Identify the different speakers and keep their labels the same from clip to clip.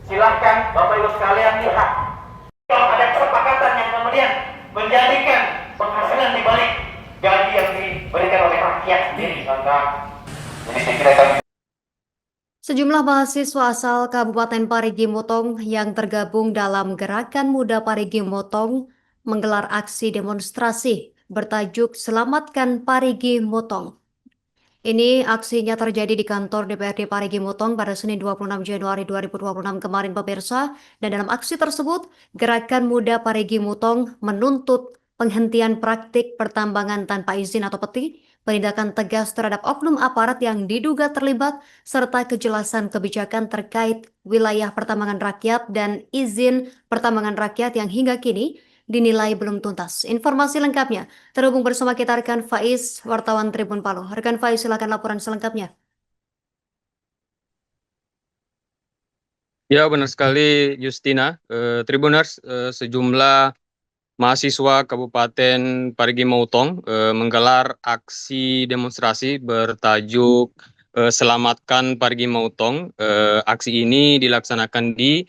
Speaker 1: Silahkan Bapak Ibu sekalian lihat. Kalau ada kesepakatan yang kemudian menjadikan penghasilan di balik gaji yang diberikan oleh rakyat sendiri, maka jadi saya kira kami.
Speaker 2: Sejumlah mahasiswa asal Kabupaten Parigi Motong yang tergabung dalam Gerakan Muda Parigi Motong menggelar aksi demonstrasi bertajuk Selamatkan Parigi Motong. Ini aksinya terjadi di kantor DPRD Parigi Motong pada Senin 26 Januari 2026 kemarin pemirsa. Dan dalam aksi tersebut, Gerakan Muda Parigi Motong menuntut penghentian praktik pertambangan tanpa izin atau peti, penindakan tegas terhadap oknum aparat yang diduga terlibat, serta kejelasan kebijakan terkait wilayah pertambangan rakyat dan izin pertambangan rakyat yang hingga kini dinilai belum tuntas. Informasi lengkapnya terhubung bersama kita rekan Faiz, wartawan Tribun Palu. Rekan Faiz, silakan laporan selengkapnya.
Speaker 3: Ya, benar sekali Justina. Tribuners, sejumlah mahasiswa Kabupaten Parigi Motong menggelar aksi demonstrasi bertajuk Selamatkan Parigi Motong. Aksi ini dilaksanakan di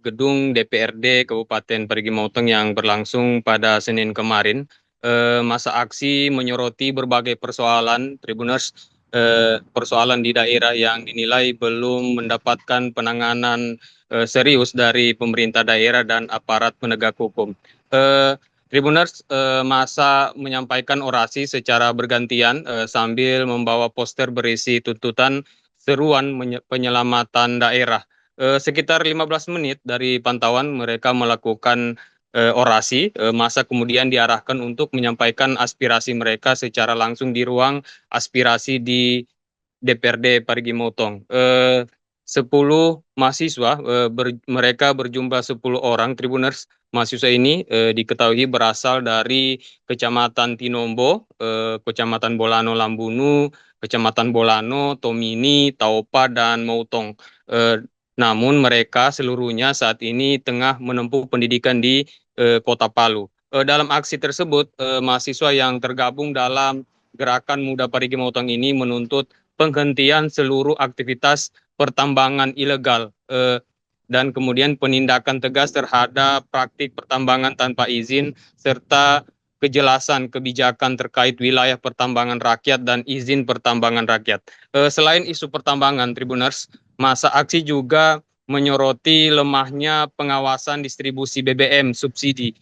Speaker 3: gedung DPRD Kabupaten Parigi Motong yang berlangsung pada Senin kemarin. Masa aksi menyoroti berbagai persoalan, Tribuners, persoalan di daerah yang dinilai belum mendapatkan penanganan serius dari pemerintah daerah dan aparat penegak hukum. Tribuners, masa menyampaikan orasi secara bergantian sambil membawa poster berisi tuntutan seruan penyelamatan daerah. Sekitar 15 menit dari pantauan mereka melakukan orasi, masa kemudian diarahkan untuk menyampaikan aspirasi mereka secara langsung di ruang aspirasi di DPRD Parigi Motong. 10 mahasiswa, mereka berjumlah 10 orang, Tribuners. Mahasiswa ini diketahui berasal dari Kecamatan Tinombo, Kecamatan Bolano Lambunu, Kecamatan Bolano, Tomini, Taupa, dan Mautong. Namun mereka seluruhnya saat ini tengah menempuh pendidikan di Kota Palu. Dalam aksi tersebut, mahasiswa yang tergabung dalam Gerakan Muda Parigi Motong ini menuntut penghentian seluruh aktivitas pertambangan ilegal dan kemudian penindakan tegas terhadap praktik pertambangan tanpa izin serta kejelasan kebijakan terkait wilayah pertambangan rakyat dan izin pertambangan rakyat. Selain isu pertambangan, Tribuners, masa aksi juga menyoroti lemahnya pengawasan distribusi BBM subsidi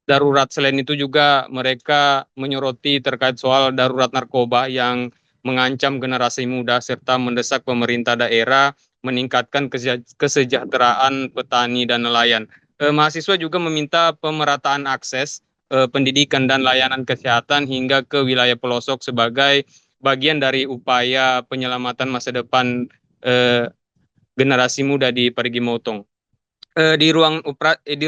Speaker 3: darurat. Selain itu juga mereka menyoroti terkait soal darurat narkoba yang mengancam generasi muda serta mendesak pemerintah daerah meningkatkan kesejahteraan petani dan nelayan. Mahasiswa juga meminta pemerataan akses pendidikan dan layanan kesehatan hingga ke wilayah pelosok sebagai bagian dari upaya penyelamatan masa depan generasi muda di Parigi Motong. Di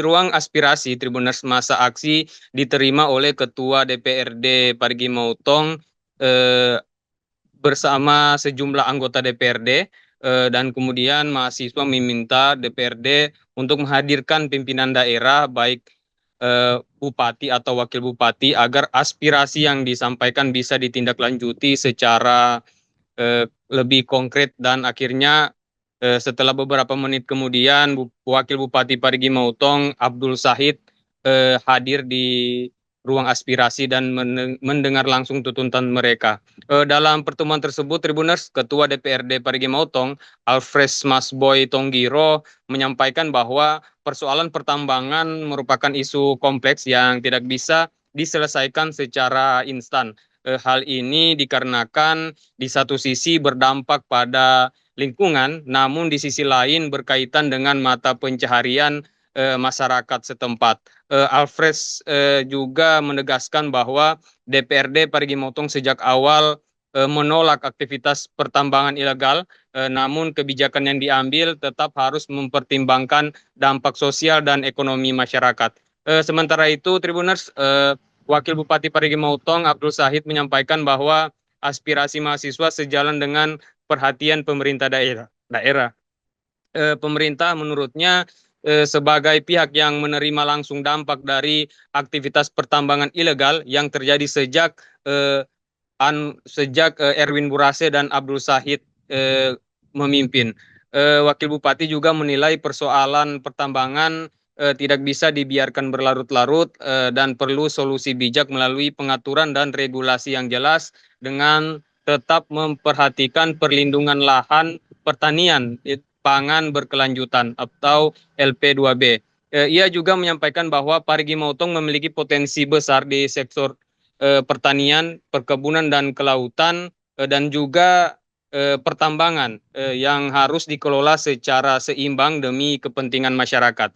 Speaker 3: ruang aspirasi, Tribuners, masa aksi diterima oleh Ketua DPRD Parigi Motong bersama sejumlah anggota DPRD, dan kemudian mahasiswa meminta DPRD untuk menghadirkan pimpinan daerah baik bupati atau wakil bupati agar aspirasi yang disampaikan bisa ditindaklanjuti secara lebih konkret. Dan akhirnya setelah beberapa menit kemudian Wakil Bupati Parigi Motong Abdul Sahid hadir di ruang aspirasi dan mendengar langsung tuntutan mereka. Dalam pertemuan tersebut, Tribuners, Ketua DPRD Parigi Motong Alfred Masboy Tonggiro menyampaikan bahwa persoalan pertambangan merupakan isu kompleks yang tidak bisa diselesaikan secara instan. Hal ini dikarenakan di satu sisi berdampak pada lingkungan, namun di sisi lain berkaitan dengan mata pencaharian masyarakat setempat. Alfred juga menegaskan bahwa DPRD Parigi Motong sejak awal menolak aktivitas pertambangan ilegal, namun kebijakan yang diambil tetap harus mempertimbangkan dampak sosial dan ekonomi masyarakat. Sementara itu, Tribuners, Wakil Bupati Parigi Motong Abdul Sahid menyampaikan bahwa aspirasi mahasiswa sejalan dengan perhatian pemerintah daerah. Pemerintah menurutnya sebagai pihak yang menerima langsung dampak dari aktivitas pertambangan ilegal yang terjadi sejak Erwin Burase dan Abdul Sahid memimpin. Wakil Bupati juga menilai persoalan pertambangan tidak bisa dibiarkan berlarut-larut dan perlu solusi bijak melalui pengaturan dan regulasi yang jelas dengan tetap memperhatikan perlindungan lahan pertanian pangan berkelanjutan atau LP2B. Ia juga menyampaikan bahwa Parigi Motong memiliki potensi besar di sektor pertanian, perkebunan dan kelautan dan juga pertambangan yang harus dikelola secara seimbang demi kepentingan masyarakat.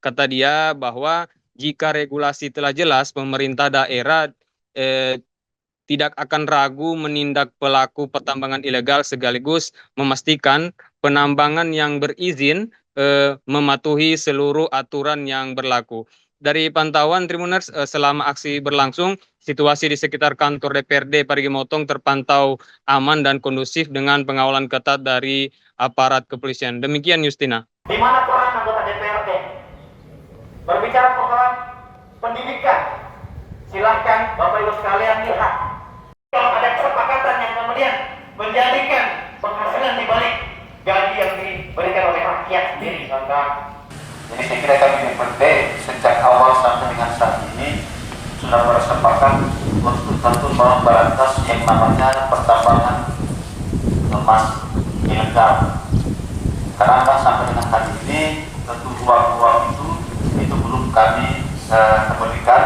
Speaker 3: Kata dia bahwa jika regulasi telah jelas, pemerintah daerah tidak akan ragu menindak pelaku pertambangan ilegal sekaligus memastikan penambangan yang berizin mematuhi seluruh aturan yang berlaku. Dari pantauan Tribuners selama aksi berlangsung, situasi di sekitar kantor DPRD Parigi Motong terpantau aman dan kondusif dengan pengawalan ketat dari aparat kepolisian. Demikian Justina.
Speaker 1: Di mana peran anggota DPRD? Berbicara persoalan pendidikan, silahkan Bapak Ibu sekalian lihat. Kalau ada kesepakatan yang kemudian menjadikan penghasilan dibalik gaji yang diberikan oleh rakyat sendiri, maka jadi saya kira kami DPRD sejak awal sampai dengan saat ini sudah bersepakat untuk tentu memberantas yang namanya pertambangan emas ilegal. Karena sampai dengan hari ini tentu ruang-ruang itu belum kami berikan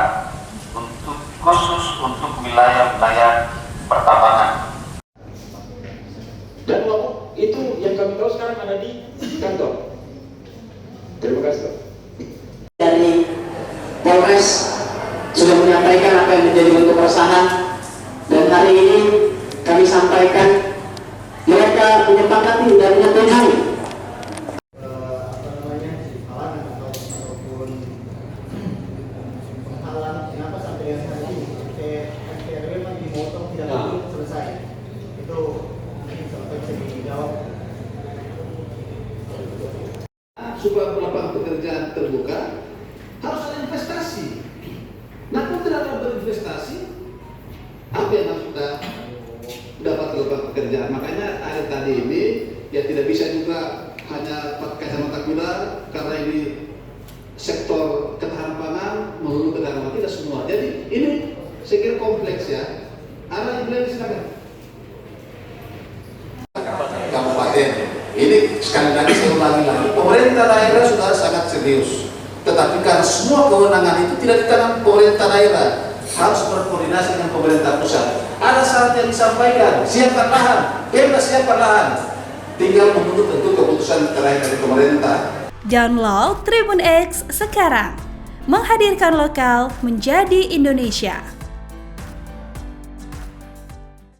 Speaker 1: untuk khusus untuk wilayah-wilayah pertambangan.
Speaker 4: Dan itu yang kami tahu sekarang ada di kantor. Terima kasih.
Speaker 5: Dari Polres sudah menyampaikan apa yang menjadi bentuk keresahan, dan hari ini kami sampaikan mereka menyepakati dan menyetujui
Speaker 6: supaya lapangan pekerjaan terbuka harus ada investasi. Nah, kalau tidak ada berinvestasi, apa yang harus kita dapat lapangan pekerjaan? Makanya hari tadi ini ya tidak bisa juga hanya pakai kacamata kuda karena ini sektor ketahanan pangan melulu ketahanan pangan, tidak semua. Jadi ini saya kira kompleks ya. Arah yang silakan. Kabupaten. Ini sekali lagi saya ulangi lagi, pemerintah daerah sudah sangat serius. Tetapi karena semua kewenangan itu tidak di tangan pemerintah daerah, harus berkoordinasi dengan pemerintah pusat. Ada syarat yang disampaikan, siapkan lahan, bebas siapkan lahan. Tinggal menunggu tentu keputusan terakhir dari pemerintah.
Speaker 7: Download Tribun X sekarang, menghadirkan lokal menjadi Indonesia.